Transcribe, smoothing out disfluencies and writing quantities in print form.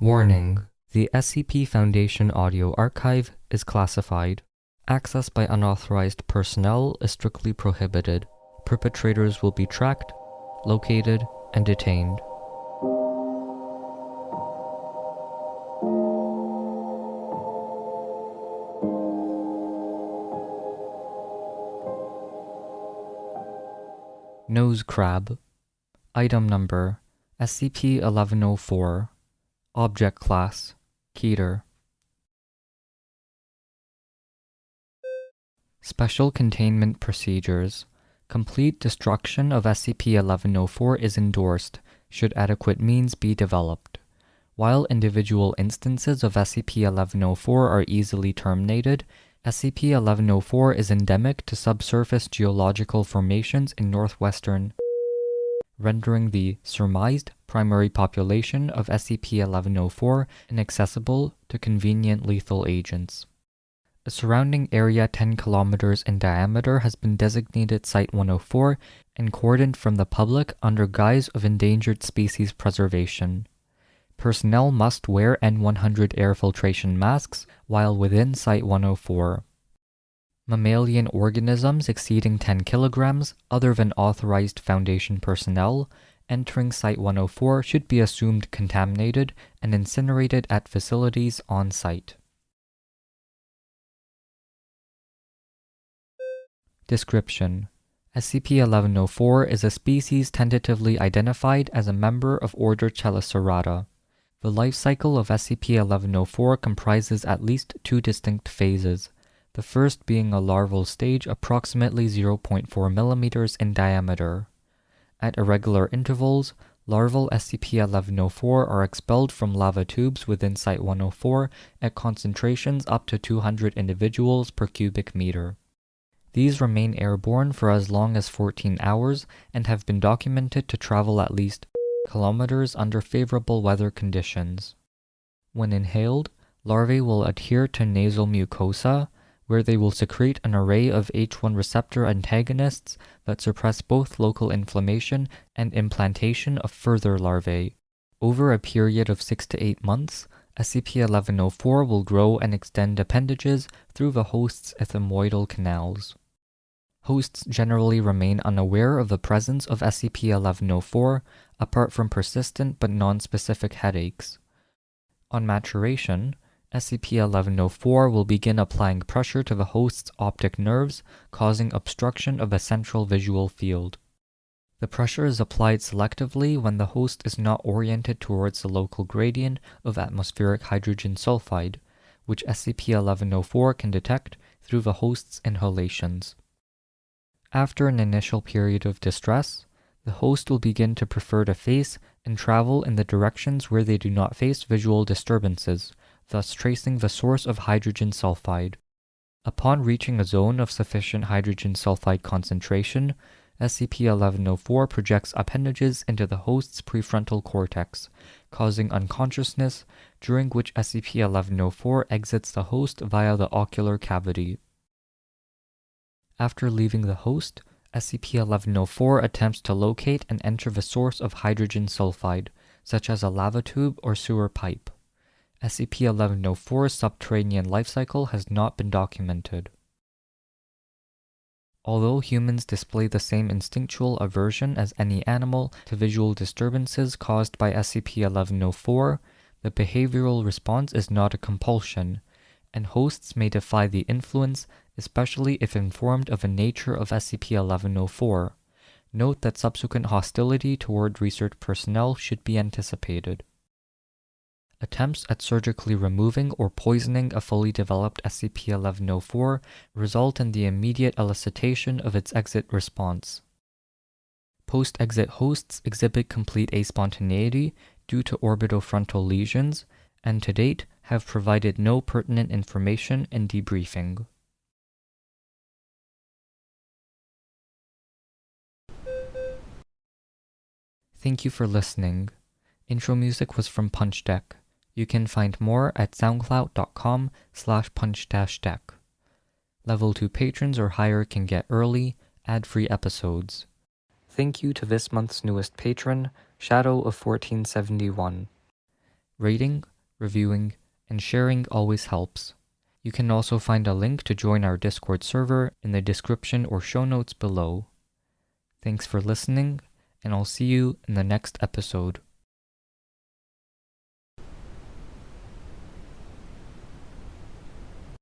Warning: the SCP Foundation audio archive is classified. Access by unauthorized personnel is strictly prohibited. Perpetrators will be tracked, located, and detained. Nose Crab. Item Number SCP-1104. Object Class Keter. Special Containment Procedures. Complete destruction of SCP-1104 is endorsed, should adequate means be developed. While individual instances of SCP-1104 are easily terminated, SCP-1104 is endemic to subsurface geological formations in northwestern, rendering the surmised primary population of SCP-1104 inaccessible to convenient lethal agents. A surrounding area 10 kilometers in diameter has been designated Site-104 and cordoned from the public under guise of endangered species preservation. Personnel must wear N100 air filtration masks while within Site-104. Mammalian organisms exceeding 10 kilograms, other than authorized Foundation personnel, entering Site-104 should be assumed contaminated and incinerated at facilities on site. Description: SCP-1104 is a species tentatively identified as a member of Order Chelicerata. The life cycle of SCP-1104 comprises at least two distinct phases, the first being a larval stage approximately 0.4 mm in diameter. At irregular intervals, larval SCP-1104 are expelled from lava tubes within Site-104 at concentrations up to 200 individuals per cubic meter. These remain airborne for as long as 14 hours and have been documented to travel at least kilometers under favorable weather conditions. When inhaled, larvae will adhere to nasal mucosa, where they will secrete an array of H1 receptor antagonists that suppress both local inflammation and implantation of further larvae. Over a period of 6 to 8 months, SCP-1104 will grow and extend appendages through the host's ethmoidal canals. Hosts generally remain unaware of the presence of SCP-1104, apart from persistent but non-specific headaches. On maturation, SCP-1104 will begin applying pressure to the host's optic nerves, causing obstruction of a central visual field. The pressure is applied selectively when the host is not oriented towards the local gradient of atmospheric hydrogen sulfide, which SCP-1104 can detect through the host's inhalations. After an initial period of distress, the host will begin to prefer to face and travel in the directions where they do not face visual disturbances, thus tracing the source of hydrogen sulfide. Upon reaching a zone of sufficient hydrogen sulfide concentration, SCP-1104 projects appendages into the host's prefrontal cortex, causing unconsciousness, during which SCP-1104 exits the host via the ocular cavity. After leaving the host, SCP-1104 attempts to locate and enter the source of hydrogen sulfide, such as a lava tube or sewer pipe. SCP-1104's subterranean life cycle has not been documented. Although humans display the same instinctual aversion as any animal to visual disturbances caused by SCP-1104, the behavioral response is not a compulsion, and hosts may defy the influence, especially if informed of the nature of SCP-1104. Note that subsequent hostility toward research personnel should be anticipated. Attempts at surgically removing or poisoning a fully developed SCP-1104 result in the immediate elicitation of its exit response. Post-exit hosts exhibit complete aspontaneity due to orbitofrontal lesions, and to date have provided no pertinent information in debriefing. Thank you for listening. Intro music was from Punch Deck. You can find more at soundcloud.com/punch-deck. Level 2 patrons or higher can get early, ad-free episodes. Thank you to this month's newest patron, Shadow of 1471. Rating, reviewing, and sharing always helps. You can also find a link to join our Discord server in the description or show notes below. Thanks for listening, and I'll see you in the next episode.